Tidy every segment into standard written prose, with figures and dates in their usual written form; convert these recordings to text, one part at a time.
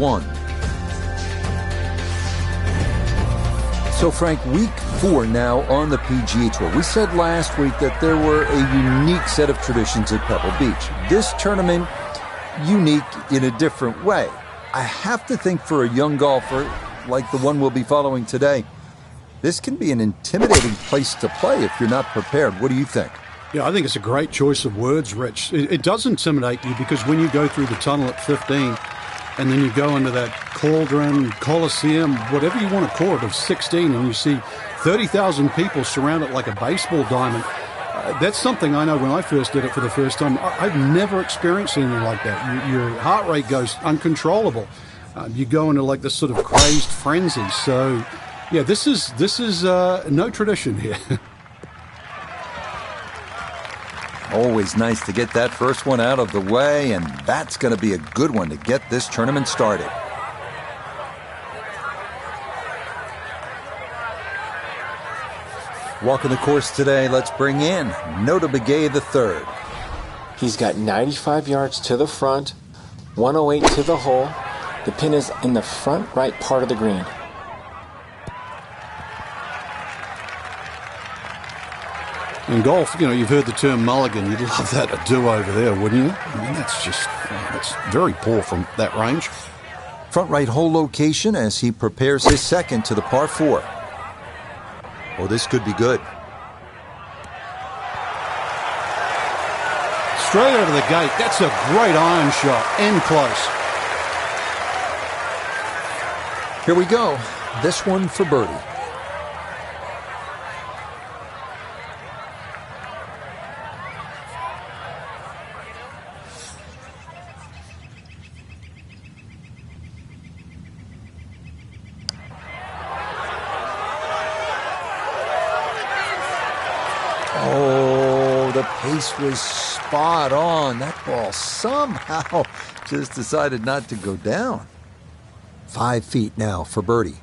1. So, Frank, week 4 now on the PGA Tour. We said last week that there were a unique set of traditions at Pebble Beach. This tournament, unique in a different way. I have to think for a young golfer like the one we'll be following today, this can be an intimidating place to play if you're not prepared. What do you think? Yeah, I think it's a great choice of words, Rich. It does intimidate you because when you go through the tunnel at 15 and then you go into that cauldron, coliseum, whatever you want to call it, of 16, and you see 30,000 people surround it like a baseball diamond, that's something I know when I first did it for the first time. I've never experienced anything like that. Your heart rate goes uncontrollable. You go into like this sort of crazed frenzy. So, yeah, this is no tradition here. Always nice to get that first one out of the way, and that's going to be a good one to get this tournament started. Walking the course today, let's bring in Nota Begay III. He's got 95 yards to the front, 108 to the hole. The pin is in the front right part of the green. In golf, you know, you've heard the term mulligan. You'd love that a do-over there, wouldn't you? I mean, that's very poor from that range. Front right hole location as he prepares his second to the par 4. Oh, this could be good. Straight out of the gate. That's a great iron shot. And close. Here we go. This one for birdie. The pace was spot on. That ball somehow just decided not to go down. 5 feet now for birdie.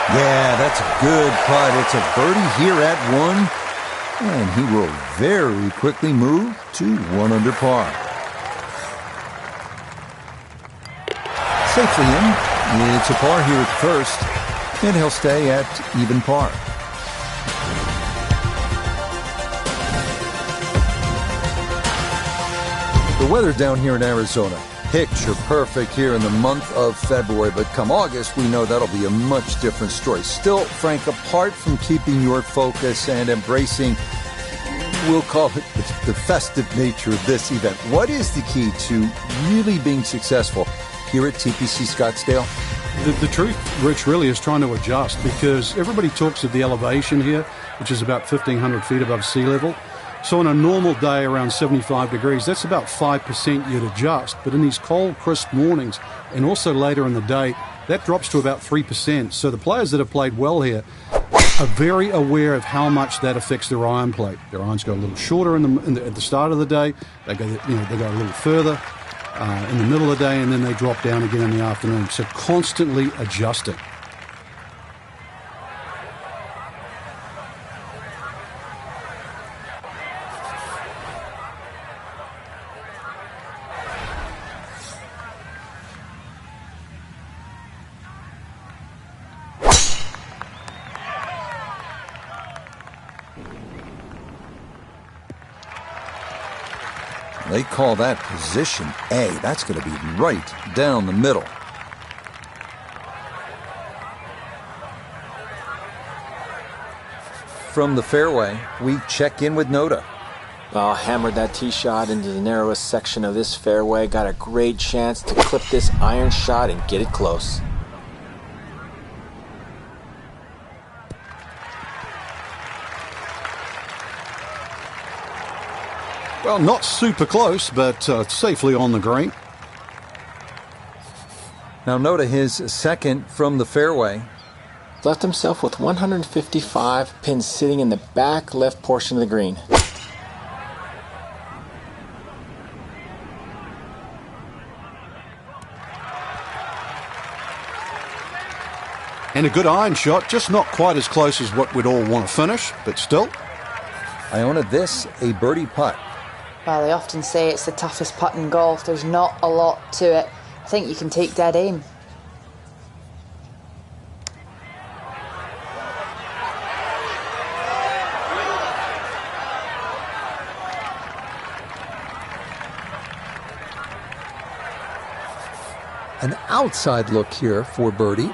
Yeah, that's a good putt. It's a birdie here at 1, and he will very quickly move to 1 under par. Safely in. It's a par here at first, and he'll stay at even par. The weather down here in Arizona, picture perfect here in the month of February, but come August, we know that'll be a much different story. Still, Frank, apart from keeping your focus and embracing, we'll call it the festive nature of this event, what is the key to really being successful here at TPC Scottsdale? The truth, Rich, really is trying to adjust because everybody talks of the elevation here, which is about 1,500 feet above sea level. So on a normal day around 75 degrees, that's about 5% you'd adjust. But in these cold, crisp mornings and also later in the day, that drops to about 3%. So the players that have played well here are very aware of how much that affects their iron play. Their irons go a little shorter at the start of the day. They go a little further in the middle of the day, and then they drop down again in the afternoon. So constantly adjusting. They call that position A. That's going to be right down the middle. From the fairway, we check in with Nota. Well, hammered that tee shot into the narrowest section of this fairway. Got a great chance to clip this iron shot and get it close. Well, not super close, but safely on the green. Now Nota, his second from the fairway. Left himself with 155, pins sitting in the back left portion of the green. And a good iron shot, just not quite as close as what we'd all want to finish, but still. Iona, this a birdie putt. Well, they often say it's the toughest putt in golf. There's not a lot to it. I think you can take dead aim. An outside look here for birdie.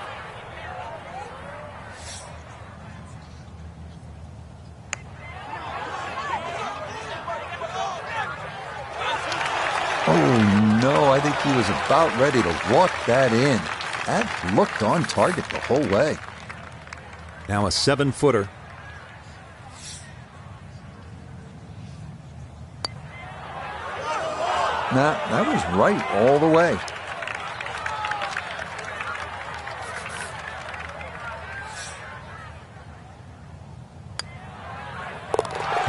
Oh no, I think he was about ready to walk that in. That looked on target the whole way. Now a 7-footer. Nah, that was right all the way.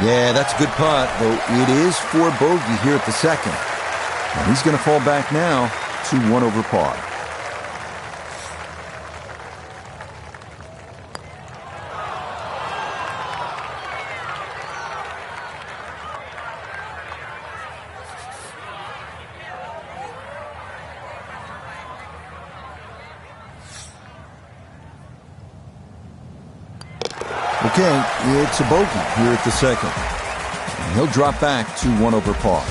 Yeah, that's a good putt, though it is for bogey here at the second. And he's going to fall back now to 1 over par. Okay, it's a bogey here at the second. And he'll drop back to 1 over par.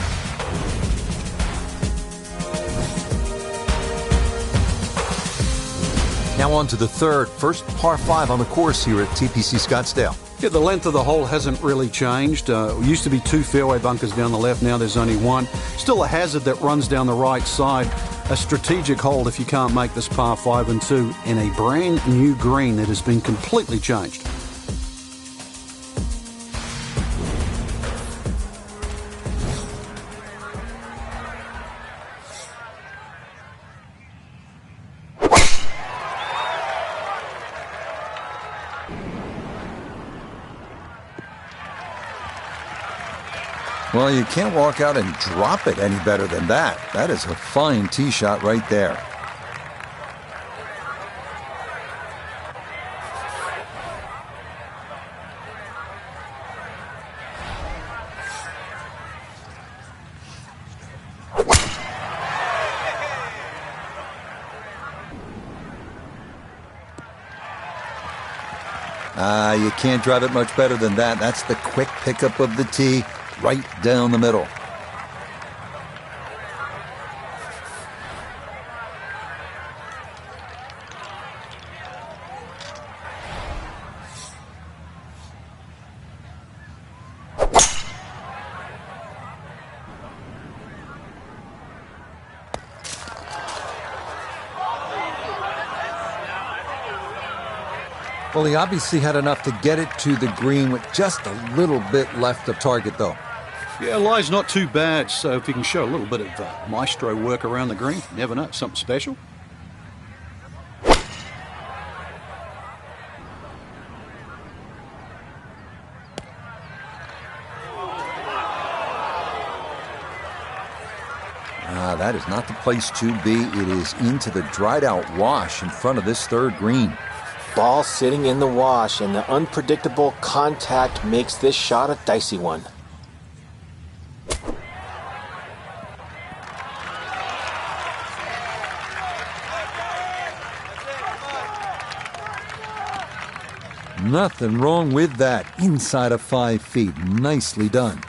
Now on to the third, first par 5 on the course here at TPC Scottsdale. Yeah, the length of the hole hasn't really changed. It used to be 2 fairway bunkers down the left, now there's only 1. Still a hazard that runs down the right side. A strategic hold if you can't make this par 5 and 2 in a brand new green that has been completely changed. Well, you can't walk out and drop it any better than that. That is a fine tee shot right there. You can't drive it much better than that. That's the quick pickup of the tee. Right down the middle. Well, he obviously had enough to get it to the green with just a little bit left of target, though. Yeah, lie's not too bad, so if you can show a little bit of maestro work around the green, never know, something special. That is not the place to be. It is into the dried out wash in front of this third green. Ball sitting in the wash, and the unpredictable contact makes this shot a dicey one. Nothing wrong with that. Inside of 5 feet. Nicely done.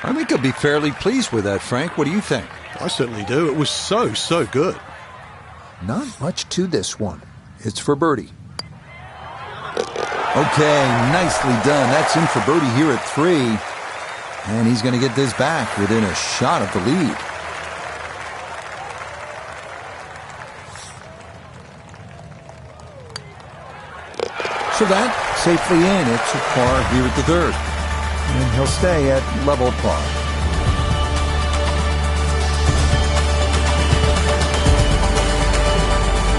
I think I'll be fairly pleased with that, Frank. What do you think? I certainly do. It was so good. Not much to this one. It's for birdie. Okay, nicely done. That's in for birdie here at 3. And he's going to get this back within a shot of the lead. So that safely in. It's a par here at the third. And he'll stay at level par.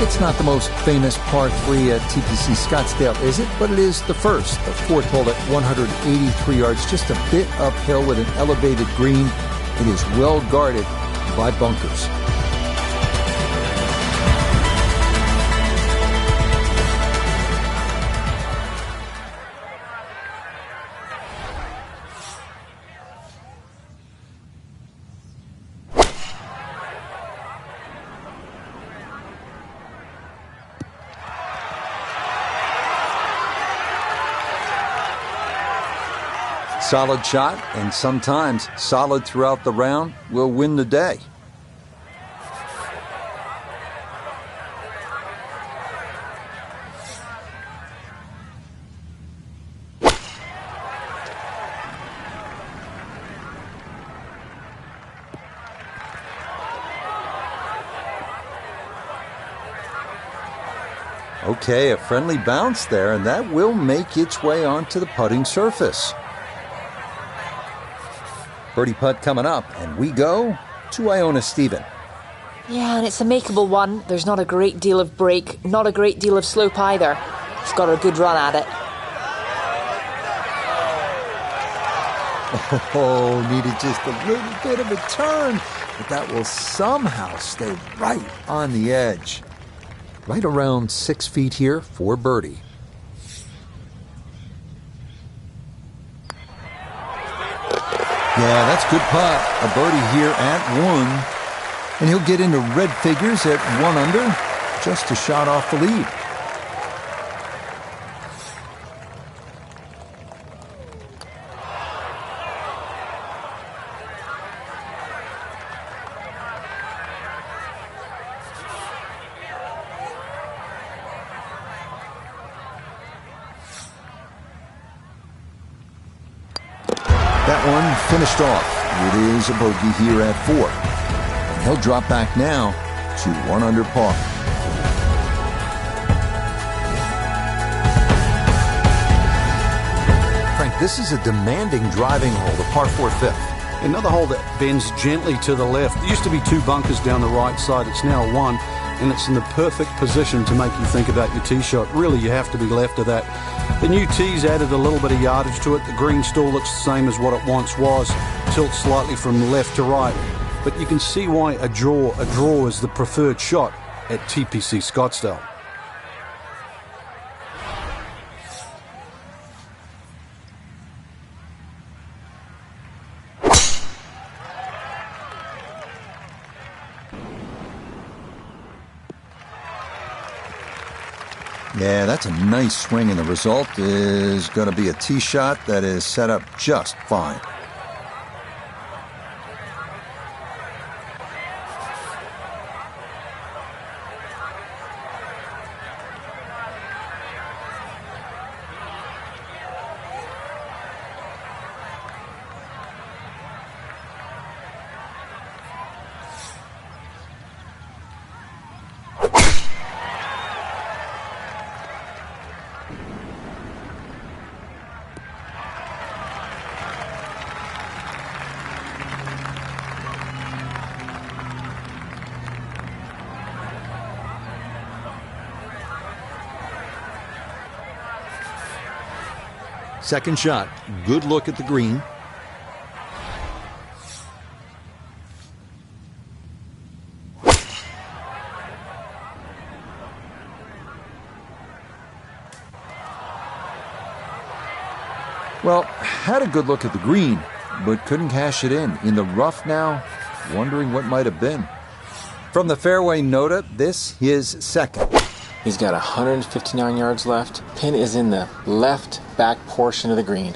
It's not the most famous par 3 at TPC Scottsdale, is it? But it is the first. The fourth hole at 183 yards, just a bit uphill with an elevated green. It is well guarded by bunkers. Solid shot, and sometimes solid throughout the round, will win the day. Okay, a friendly bounce there, and that will make its way onto the putting surface. Birdie putt coming up, and we go to Iona Stephen. Yeah, and it's a makeable one. There's not a great deal of break, not a great deal of slope either. It's got a good run at it. Oh, needed just a little bit of a turn, but that will somehow stay right on the edge. Right around 6 feet here for birdie. Yeah, that's good putt. A birdie here at 1. And he'll get into red figures at 1 under, just a shot off the lead. That one finished off. It is a bogey here at 4. And he'll drop back now to 1 under par. Frank, this is a demanding driving hole, the par 4 fifth. Another hole that bends gently to the left. There used to be 2 bunkers down the right side. It's now 1, and it's in the perfect position to make you think about your tee shot. Really, you have to be left of that. The new tee's added a little bit of yardage to it. The green still looks the same as what it once was. Tilts slightly from left to right. But you can see why a draw is the preferred shot at TPC Scottsdale. Yeah, that's a nice swing, and the result is going to be a tee shot that is set up just fine. Second shot, good look at the green. Well, had a good look at the green, but couldn't cash it in. In the rough now, wondering what might have been. From the fairway nota, this his second. He's got 159 yards left. Pin is in the left back portion of the green.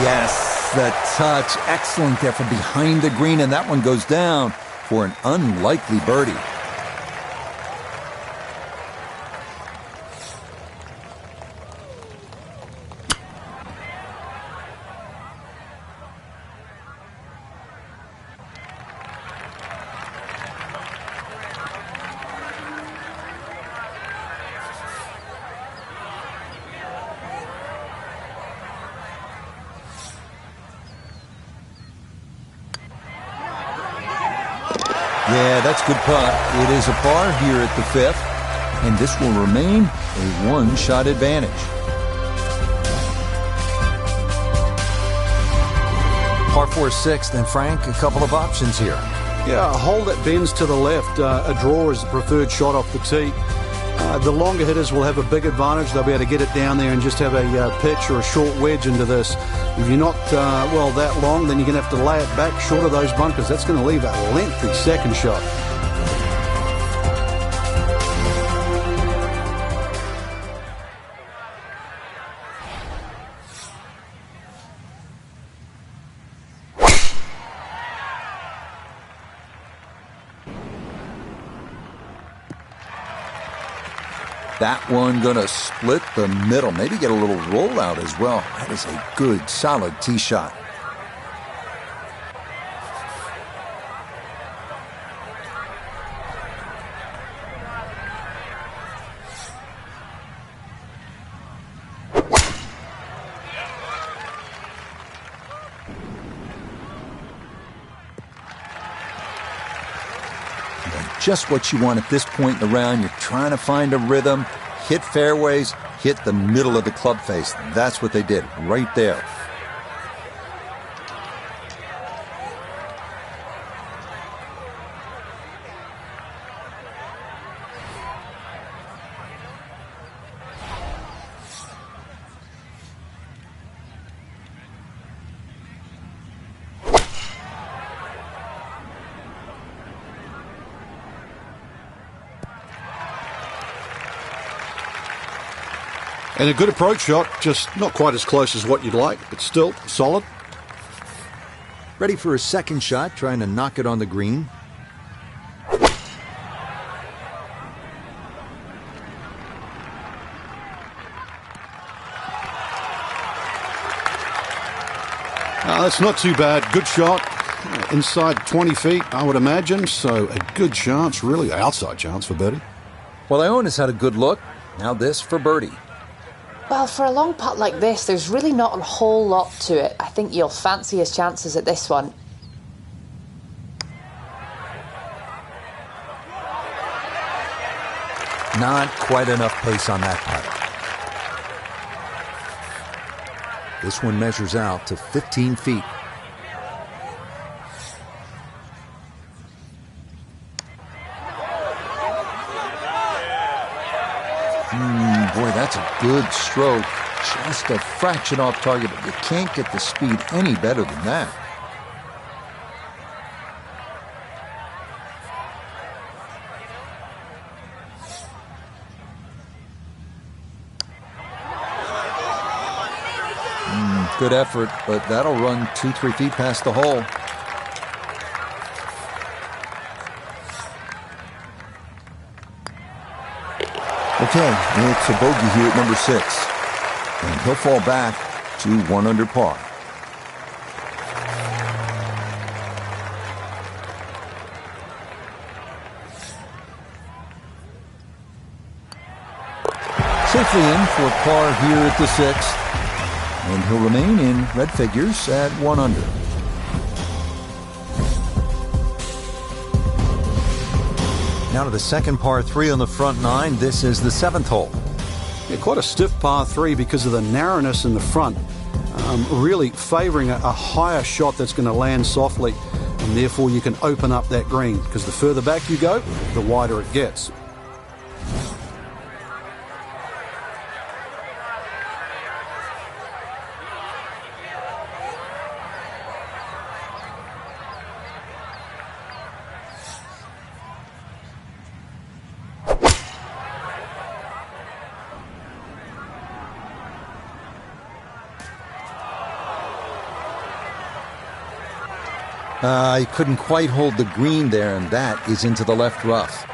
Yes, the touch. Excellent there from behind the green, and that one goes down for an unlikely birdie. Yeah, that's a good putt. It is a par here at the 5th, and this will remain a one-shot advantage. Par 4 6th, and Frank, a couple of options here. Yeah, a hole that bends to the left. A draw is the preferred shot off the tee. The longer hitters will have a big advantage. They'll be able to get it down there and just have a pitch or a short wedge into this. If you're not, that long, then you're going to have to lay it back short of those bunkers. That's going to leave a lengthy second shot. That one going to split the middle. Maybe get a little rollout as well. That is a good, solid tee shot. Just what you want at this point in the round. You're trying to find a rhythm, hit fairways, hit the middle of the club face. That's what they did right there. And a good approach shot, just not quite as close as what you'd like, but still solid. Ready for a second shot, trying to knock it on the green. That's not too bad. Good shot. Inside 20 feet, I would imagine. So a good chance, really outside chance for birdie. Well, Iona's had a good look. Now this for birdie. Well, for a long putt like this, there's really not a whole lot to it. I think you'll fancy his chances at this one. Not quite enough pace on that putt. This one measures out to 15 feet. Boy, that's a good stroke. Just a fraction off target, but you can't get the speed any better than that. Good effort, but that'll run 2-3 feet past the hole. Okay, it's a bogey here at number 6. And he'll fall back to 1 under par. Safely in for par here at the 6th. And he'll remain in red figures at 1 under. Now to the second par 3 on the front 9. This is the 7th hole. Yeah, quite a stiff par 3 because of the narrowness in the front. Really favouring a higher shot that's going to land softly. And therefore you can open up that green. Because the further back you go, the wider it gets. He couldn't quite hold the green there, and that is into the left rough.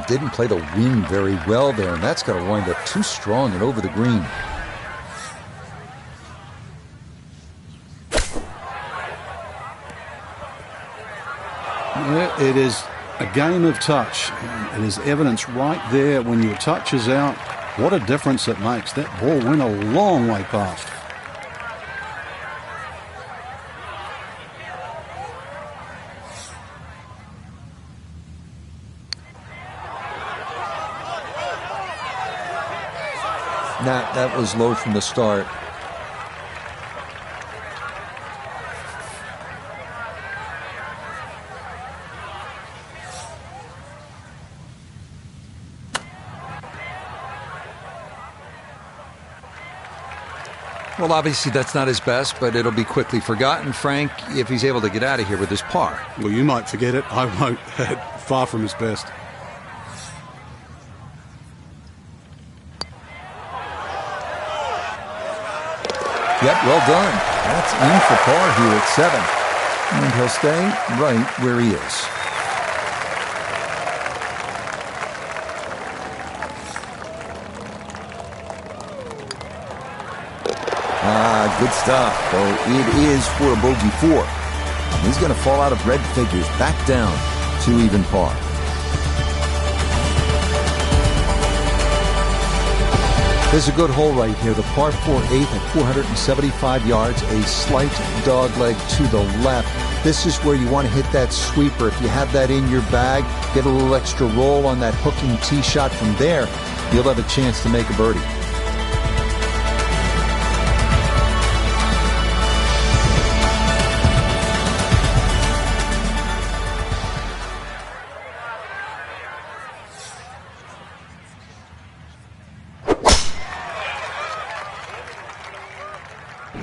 Didn't play the wind very well there, and that's going to wind up too strong and over the green. Yeah, it is a game of touch. It is evidence right there when your touch is out. What a difference it makes. That ball went a long way past. That was low from the start. Well, obviously that's not his best, but it'll be quickly forgotten, Frank, if he's able to get out of here with his par. Well, you might forget it. I won't. Far from his best. Yep, well done. That's in for par here at 7. And he'll stay right where he is. Good stuff. Well, it is for a bogey 4. And he's going to fall out of red figures back down to even par. There's a good hole right here. The par 4 8th at 475 yards, a slight dog leg to the left. This is where you want to hit that sweeper. If you have that in your bag, get a little extra roll on that hooking tee shot from there, you'll have a chance to make a birdie.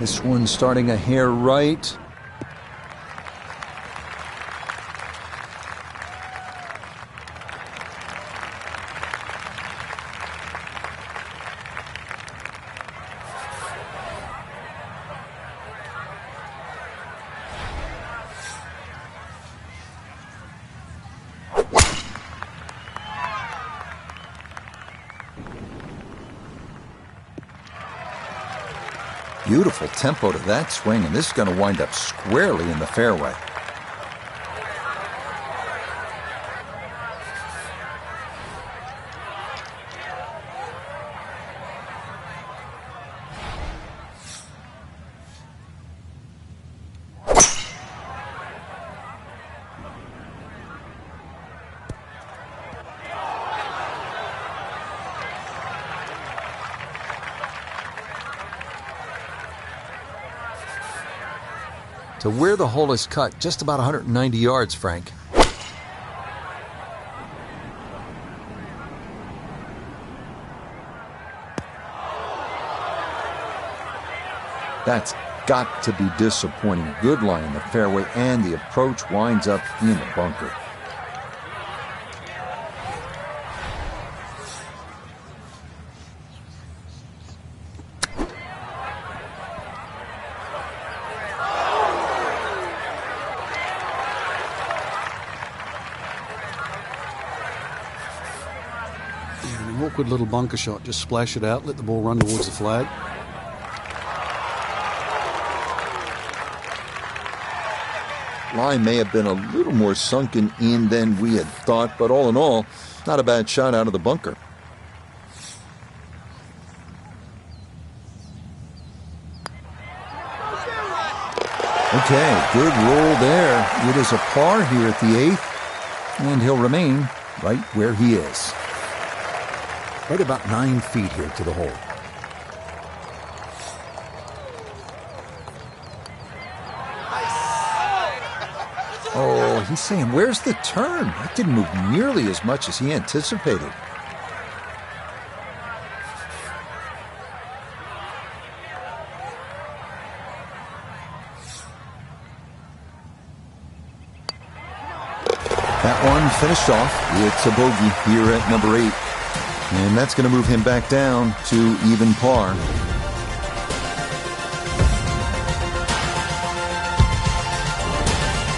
This one starting a hair right. Beautiful tempo to that swing, and this is going to wind up squarely in the fairway. To where the hole is cut, just about 190 yards, Frank. That's got to be disappointing. Good lie in the fairway, and the approach winds up in the bunker. Awkward little bunker shot. Just splash it out, let the ball run towards the flag. Line may have been a little more sunken in than we had thought, but all in all, not a bad shot out of the bunker. Okay, good roll there. It is a par here at the 8th, and he'll remain right where he is. Right about 9 feet here to the hole. Oh, he's saying, where's the turn? That didn't move nearly as much as he anticipated. That one finished off. It's a bogey here at number 8. And that's going to move him back down to even par.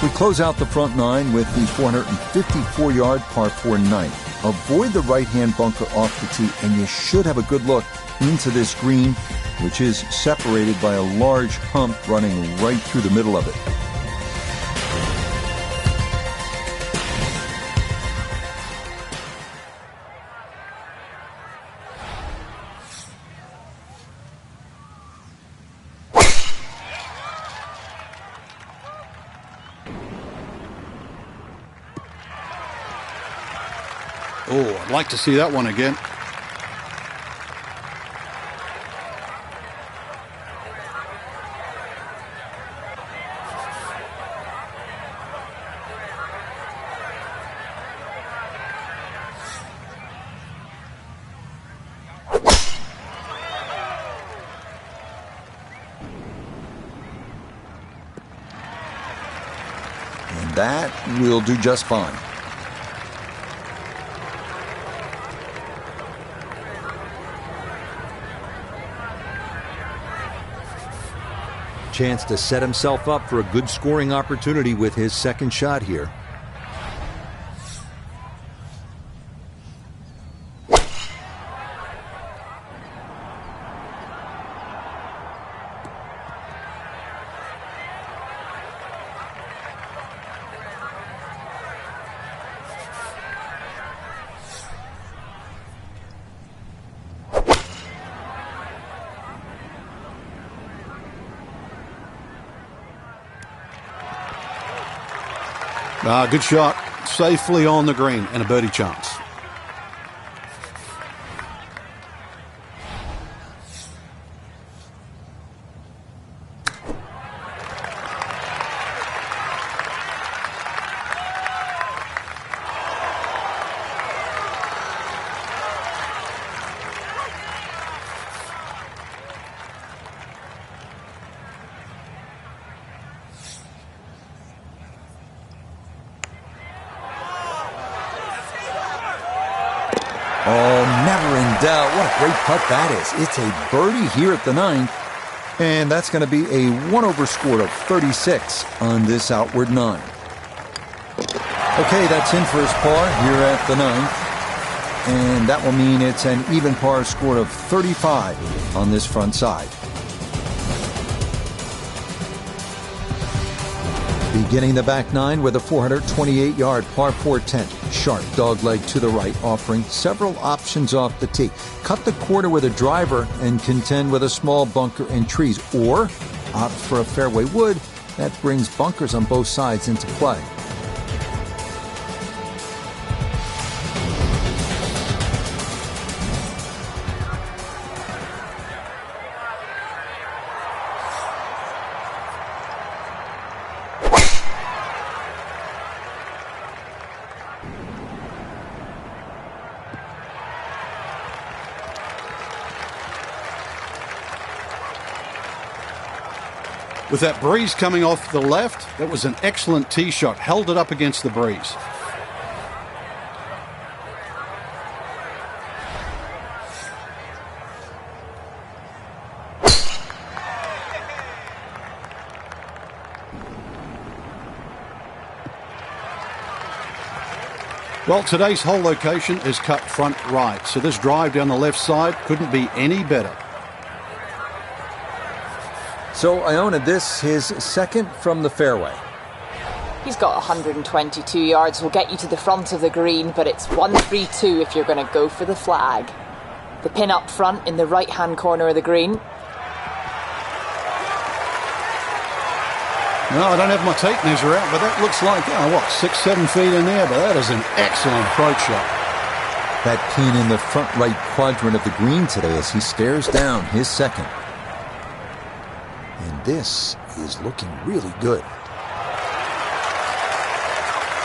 We close out the front 9 with the 454-yard par 4 ninth. Avoid the right-hand bunker off the tee, and you should have a good look into this green, which is separated by a large hump running right through the middle of it. Oh, I'd like to see that one again. And that will do just fine. Chance to set himself up for a good scoring opportunity with his second shot here. Good shot. Safely on the green and a birdie chance. Oh, never in doubt. What a great putt that is. It's a birdie here at the 9th. And that's going to be a 1-over score of 36 on this outward 9. Okay, that's in for his par here at the 9th. And that will mean it's an even par score of 35 on this front side. Beginning the back 9 with a 428-yard par 4 10. Sharp dogleg to the right, offering several options off the tee. Cut the quarter with a driver and contend with a small bunker and trees, or opt for a fairway wood that brings bunkers on both sides into play. With that breeze coming off the left, that was an excellent tee shot. Held it up against the breeze. Well, today's hole location is cut front right, so this drive down the left side couldn't be any better. So Iona, this his second from the fairway. He's got 122 yards, will get you to the front of the green, but it's 1-3-2 if you're going to go for the flag. The pin up front in the right-hand corner of the green. No, I don't have my tape measure out, but that looks like, 6-7 feet in there, but that is an excellent approach shot. That pin in the front right quadrant of the green today as he stares down his second. And this is looking really good.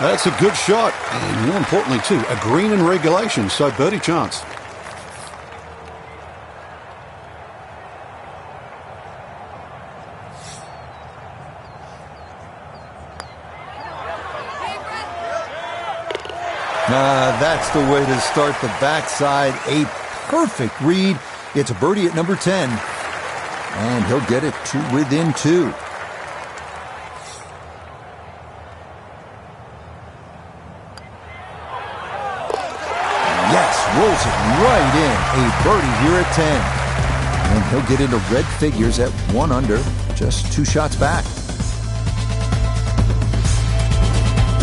That's a good shot, and more importantly too, a green in regulation, so birdie chance. That's the way to start the backside. A perfect read. It's a birdie at number 10. And he'll get it to within 2. Yes, rolls it right in. A birdie here at 10. And he'll get into red figures at 1 under, just 2 shots back.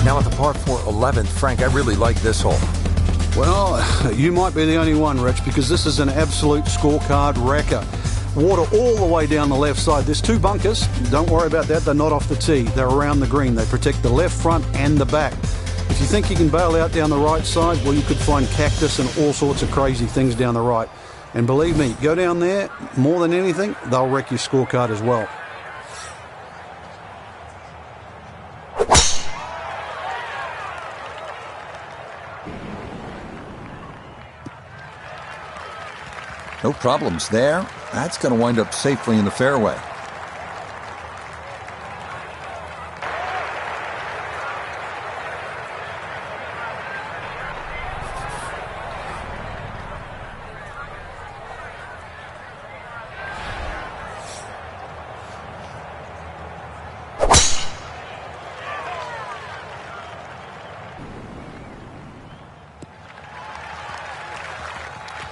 Now at the par 4 11th, Frank, I really like this hole. Well, you might be the only one, Rich, because this is an absolute scorecard wrecker. Water all the way down the left side. There's 2 bunkers. Don't worry about that. They're not off the tee. They're around the green. They protect the left front and the back. If If you think you can bail out down the right side, well, you could find cactus and all sorts of crazy things down the right. And believe me, go down there, more than anything, they'll wreck your scorecard as well. No problems there. That's going to wind up safely in the fairway.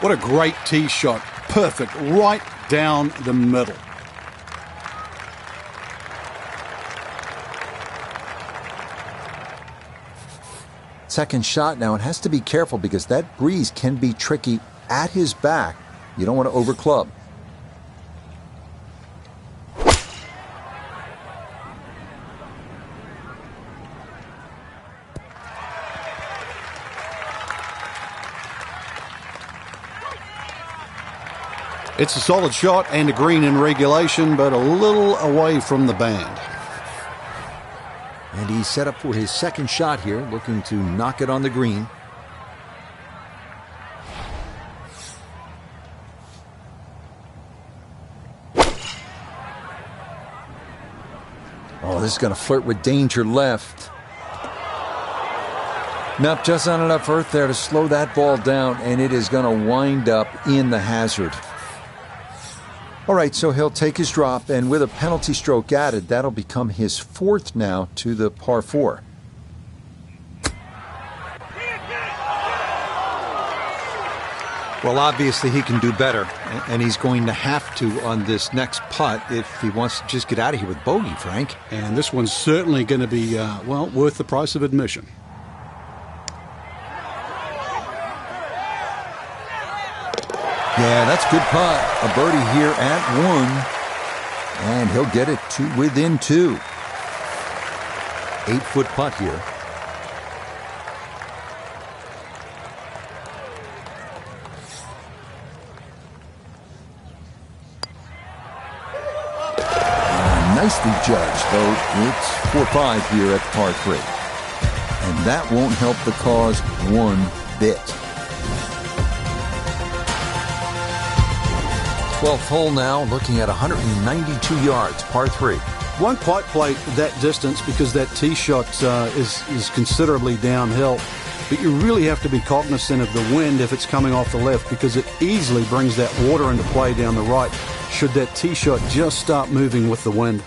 What a great tee shot. Perfect. Right down the middle. Second shot now, and has to be careful because that breeze can be tricky at his back. You don't want to overclub. It's a solid shot and a green in regulation, but a little away from the band. And he's set up for his second shot here, looking to knock it on the green. Oh, this is going to flirt with danger left. Nope, just not enough earth there to slow that ball down, and it is going to wind up in the hazard. All right, so he'll take his drop, and with a penalty stroke added, that'll become his fourth now to the par 4. Well, obviously he can do better, and he's going to have to on this next putt if he wants to just get out of here with bogey, Frank. And this one's certainly going to be, well, worth the price of admission. Yeah, that's a good putt. A birdie here at 1. And he'll get it to within 2. 8-foot putt here. Nicely judged, though it's 4-5 here at par 3. And that won't help the cause one bit. 12th hole now, looking at 192 yards, par 3. Won't quite play that distance because that tee shot is considerably downhill. But you really have to be cognizant of the wind if it's coming off the left, because it easily brings that water into play down the right should that tee shot just start moving with the wind.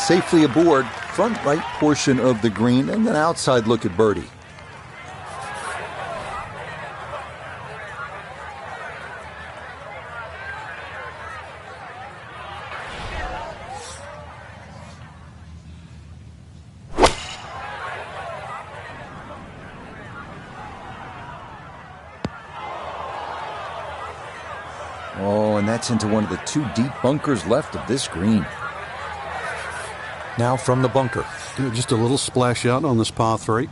Safely aboard, front right portion of the green, and then outside look at birdie. Oh, and that's into one of the 2 deep bunkers left of this green. Now from the bunker. Just a little splash out on this par 3.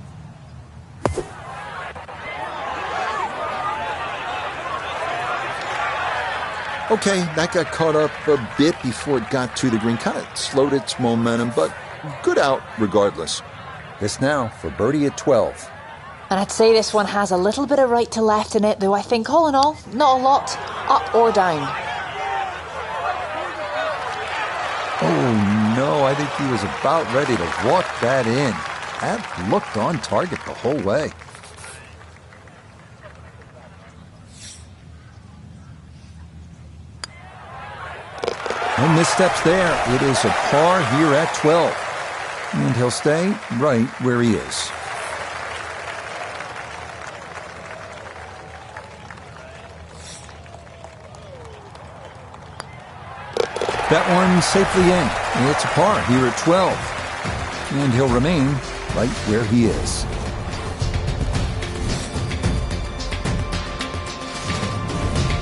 Okay, that got caught up a bit before it got to the green. Kind of slowed its momentum, but good out regardless. This now for birdie at 12. And I'd say this one has a little bit of right to left in it, though I think all in all, not a lot, up or down. Oh no, I think he was about ready to walk that in. That looked on target the whole way. No missteps there. It is a par here at 12. And he'll stay right where he is. That one safely in. It's a par here at 12. And he'll remain right where he is.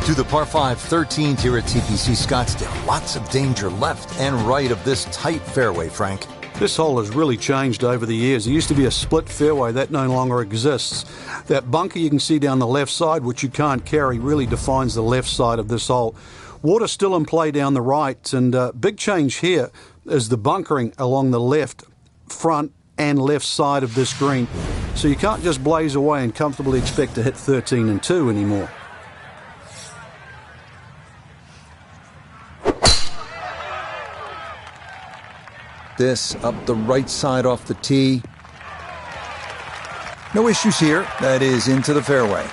To the par 5 13th here at TPC Scottsdale. Lots of danger left and right of this tight fairway, Frank. This hole has really changed over the years. There used to be a split fairway. That no longer exists. That bunker you can see down the left side, which you can't carry, really defines the left side of this hole. Water still in play down the right, and big change here is the bunkering along the left, front and left side of this green. So you can't just blaze away and comfortably expect to hit 13 and 2 anymore. This up the right side off the tee. No issues here. That is into the fairway.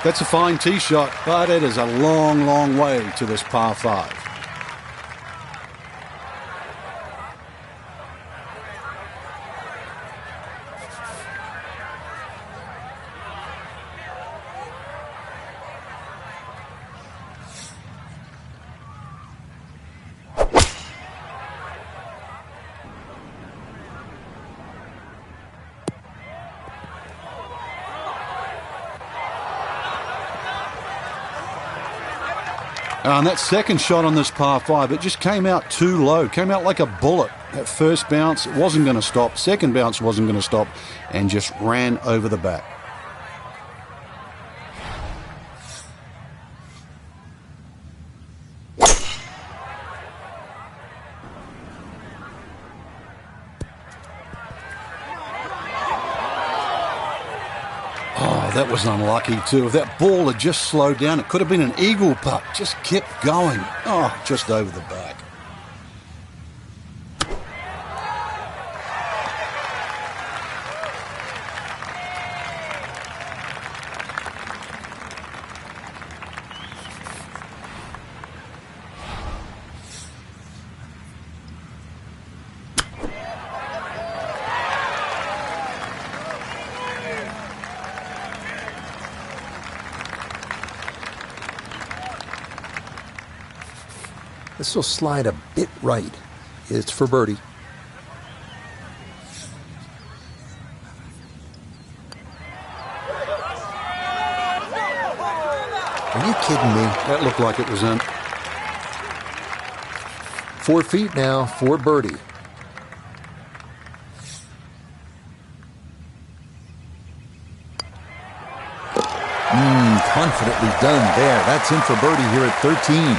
That's a fine tee shot, but it is a long, long way to this par 5. And that second shot on this par 5, it just came out too low, came out like a bullet. That first bounce, it wasn't going to stop. Second bounce wasn't going to stop, and just ran over the back. That was unlucky too. If that ball had just slowed down, it could have been an eagle putt. Just kept going. Oh, just over the back. This will slide a bit right. It's for birdie. Are you kidding me? That looked like it was in. 4 feet now for birdie. Confidently done there. That's in for birdie here at 13.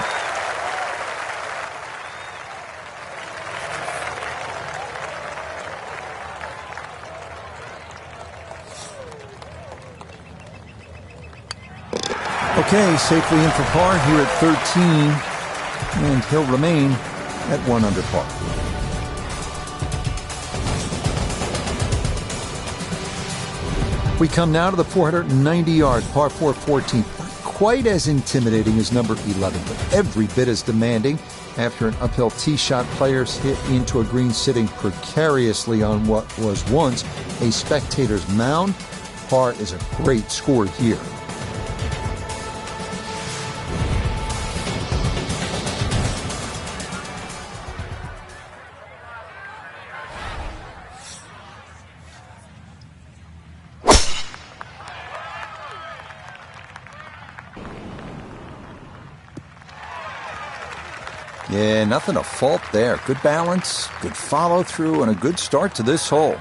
Okay, safely in for par here at 13, and he'll remain at 1 under par. We come now to the 490-yard par 4 14th. Not quite as intimidating as number 11, but every bit as demanding. After an uphill tee shot, players hit into a green sitting precariously on what was once a spectator's mound. Par is a great score here. Yeah, nothing to fault there. Good balance, good follow through, and a good start to this hole.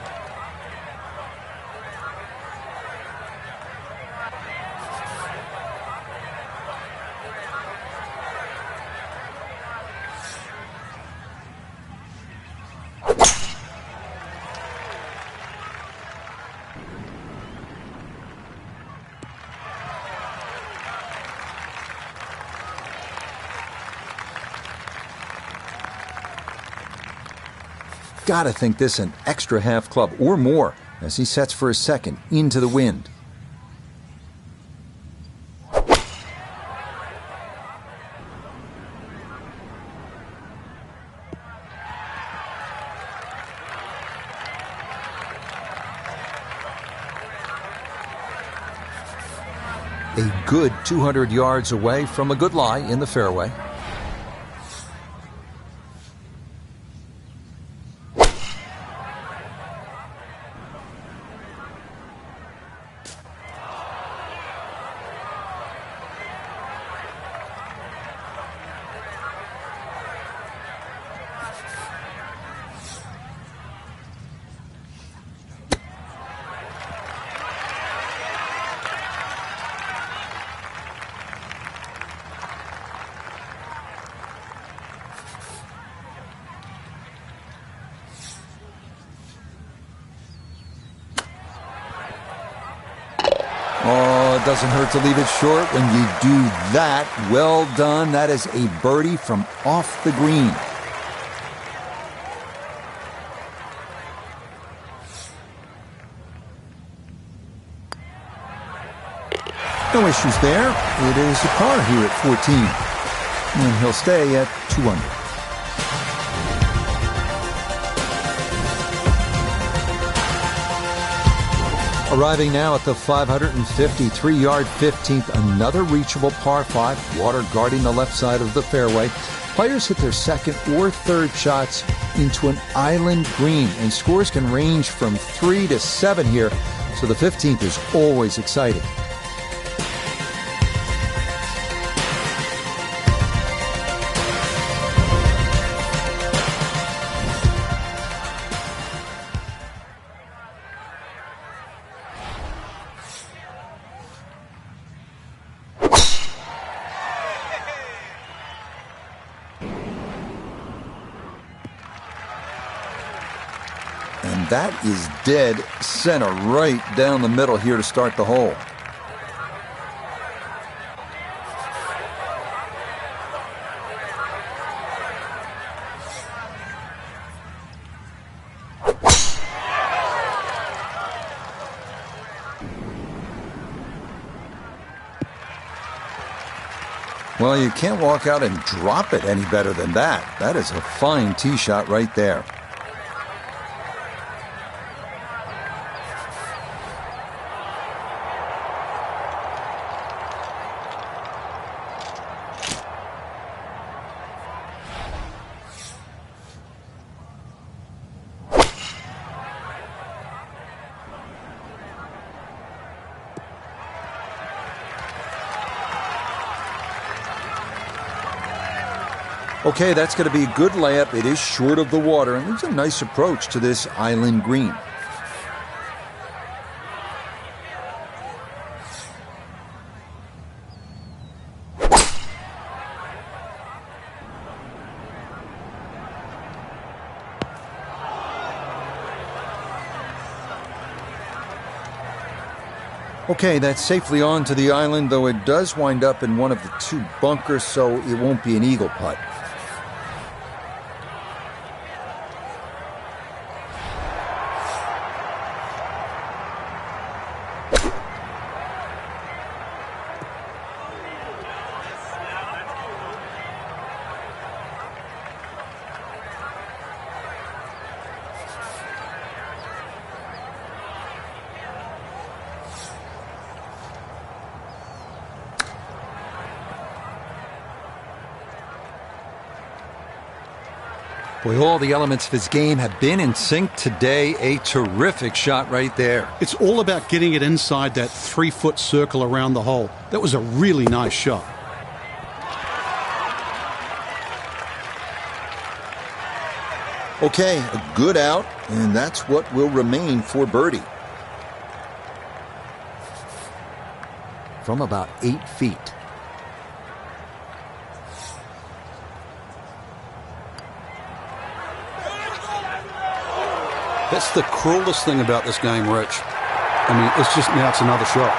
Gotta think this an extra half club or more as he sets for his second into the wind. a good 200 yards away from a good lie in the fairway. Oh, it doesn't hurt to leave it short when you do that. Well done. That is a birdie from off the green. No issues there. It is a par here at 14. And he'll stay at 2 under. Arriving now at the 553-yard 15th, another reachable par 5, water guarding the left side of the fairway. Players hit their second or third shots into an island green, and scores can range from 3 to 7 here, so the 15th is always exciting. And that is dead center, right down the middle here to start the hole. Well, you can't walk out and drop it any better than that. That is a fine tee shot right there. Okay, that's going to be a good layup. It is short of the water, and it's a nice approach to this island green. Okay, that's safely on to the island, though it does wind up in one of the 2 bunkers, so it won't be an eagle putt. Boy, all the elements of his game have been in sync today. A terrific shot right there. It's all about getting it inside that 3-foot circle around the hole. That was a really nice shot. Okay, a good out, and that's what will remain for birdie. From about 8 feet. That's the cruelest thing about this game, Rich. I mean, it's just now it's another shot.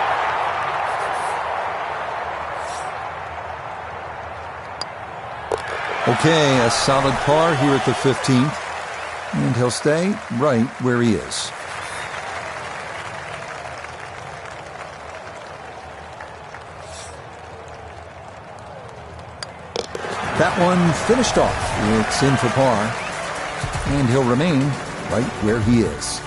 Okay, a solid par here at the 15th. And he'll stay right where he is. That one finished off. It's in for par. And he'll remain right where he is.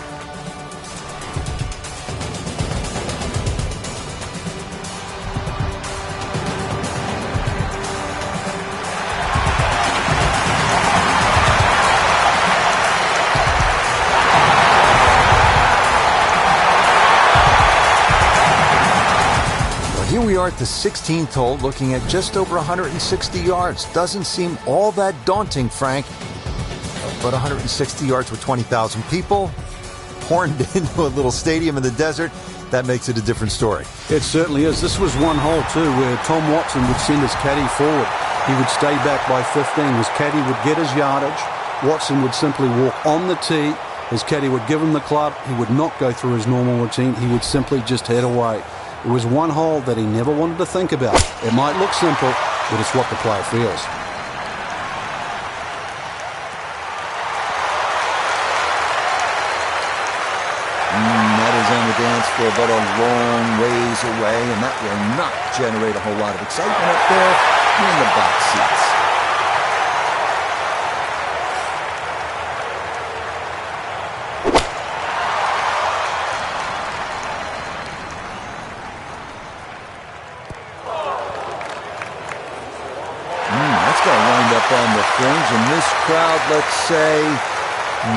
at the 16th hole, looking at just over 160 yards. Doesn't seem all that daunting, Frank. But 160 yards with 20,000 people, horned into a little stadium in the desert, that makes it a different story. It certainly is. This was one hole, too, where Tom Watson would send his caddy forward. He would stay back by 15. His caddy would get his yardage. Watson would simply walk on the tee. His caddy would give him the club. He would not go through his normal routine. He would simply just head away. It was one hole that he never wanted to think about. It might look simple, but it's what the player feels. That is on the dance floor, but a long ways away, and that will not generate a whole lot of excitement up there in the box seats. That's got lined up on the fringe, and this crowd, let's say,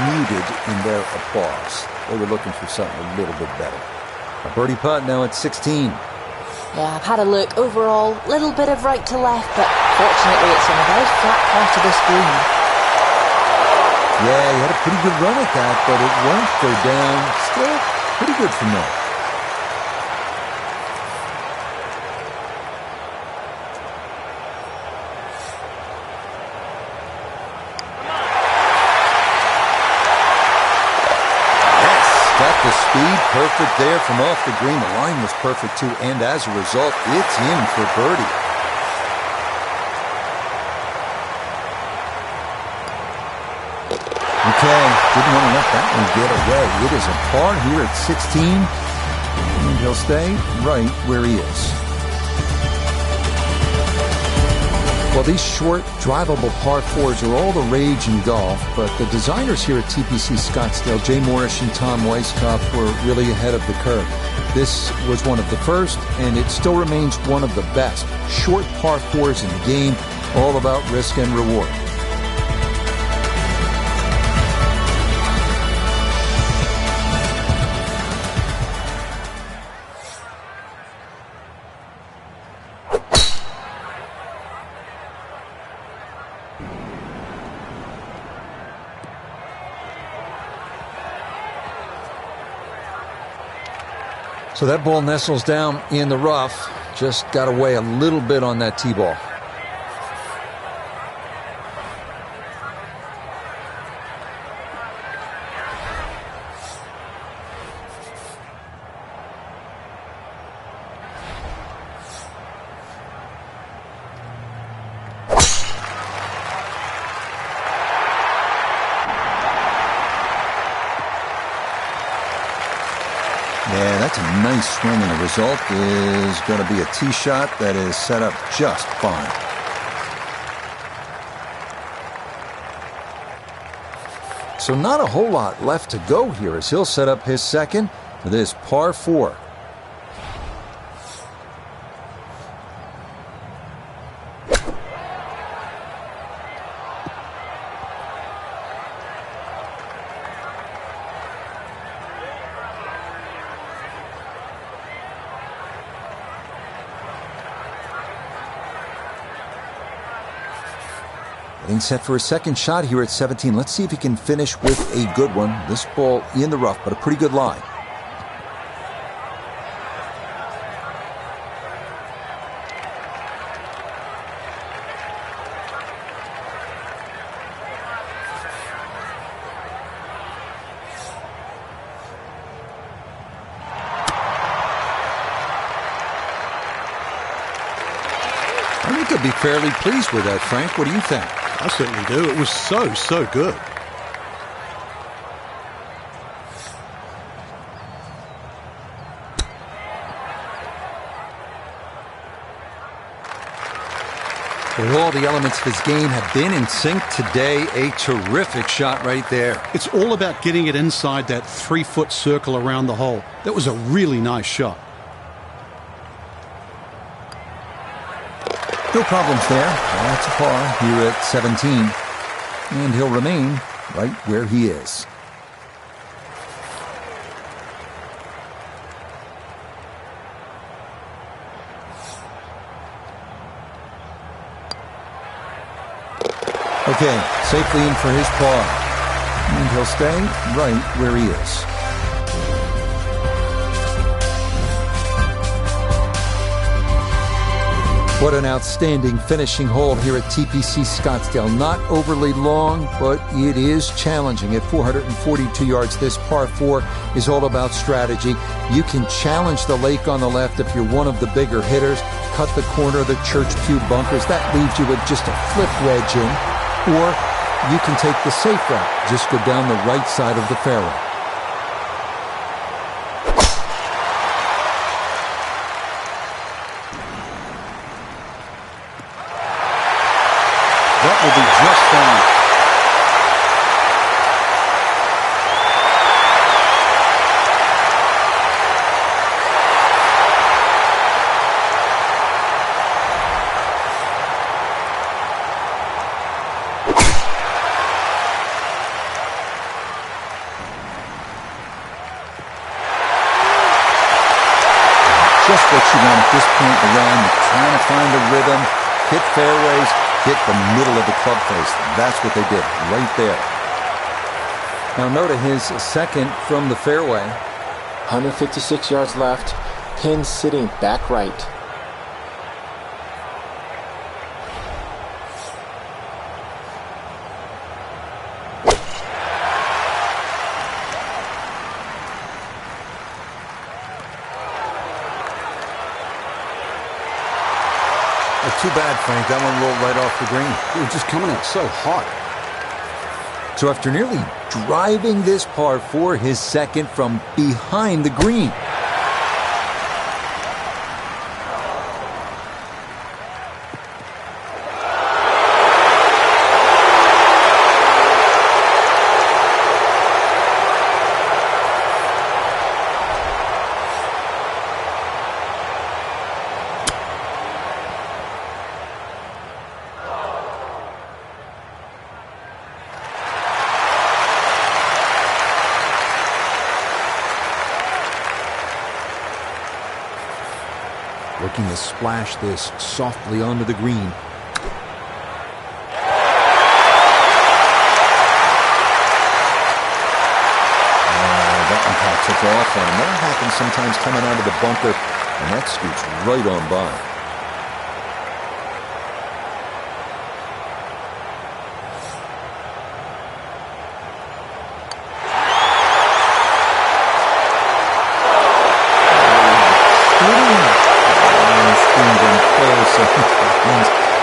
muted in their applause. They were looking for something a little bit better. A birdie putt now at 16. Yeah, I've had a look. Overall, little bit of right to left, but fortunately it's on a very flat part of this green. Yeah, he had a pretty good run at that, but it won't go down. Still pretty good from there. Got the speed perfect there from off the green. The line was perfect too, and as a result, it's in for birdie. Okay, didn't want to let that one get away. It is a par here at 16, and he'll stay right where he is. Well, these short, drivable par 4s are all the rage in golf, but the designers here at TPC Scottsdale, Jay Morrish and Tom Weiskopf, were really ahead of the curve. This was one of the first, and it still remains one of the best. Short par 4s in the game, all about risk and reward. So that ball nestles down in the rough. Just got away a little bit on that tee ball. Yeah, that's a nice swing, and the result is going to be a tee shot that is set up just fine. So not a whole lot left to go here as he'll set up his second for this par 4. Getting set for a second shot here at 17. Let's see if he can finish with a good one. This ball in the rough, but a pretty good lie. I think he'll be fairly pleased with that, Frank. What do you think? I certainly do. It was so good. Well, all the elements of his game have been in sync today. A terrific shot right there. It's all about getting it inside that 3-foot circle around the hole. That was a really nice shot. No problems there. That's a par here at 17. And he'll remain right where he is. Okay, safely in for his par. And he'll stay right where he is. What an outstanding finishing hole here at TPC Scottsdale. Not overly long, but it is challenging. At 442 yards, this par 4 is all about strategy. You can challenge the lake on the left if you're one of the bigger hitters. Cut the corner of the church pew bunkers. That leaves you with just a flip wedge in. Or you can take the safe route. Just go down the right side of the fairway. That will be just fine. Just what you want at this point in the round. You're trying to find a rhythm, hit fairways, hit the middle of the club face. That's what they did right there. Now note his second from the fairway. 156 yards left. Pin sitting back right. Too bad, Frank. That one rolled right off the green. It was just coming out so hot. So after nearly driving this par 4, his second from behind the green. Looking to splash this softly onto the green. That one kind of took off on him. That happens sometimes coming out of the bunker, and that scoots right on by.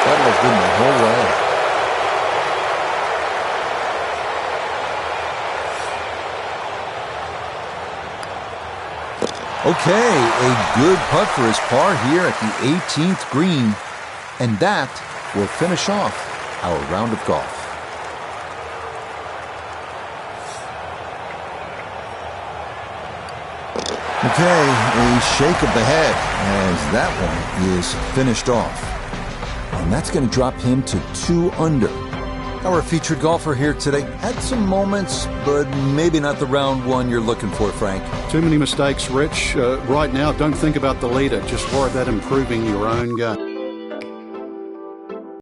That looked good the whole way. Okay, a good putt for his par here at the 18th green. And that will finish off our round of golf. Okay, a shake of the head as that one is finished off. And that's going to drop him to 2 under. Our featured golfer here today had some moments, but maybe not the round one you're looking for, Frank. Too many mistakes, Rich. Right now, don't think about the leader. Just worry about improving your own game.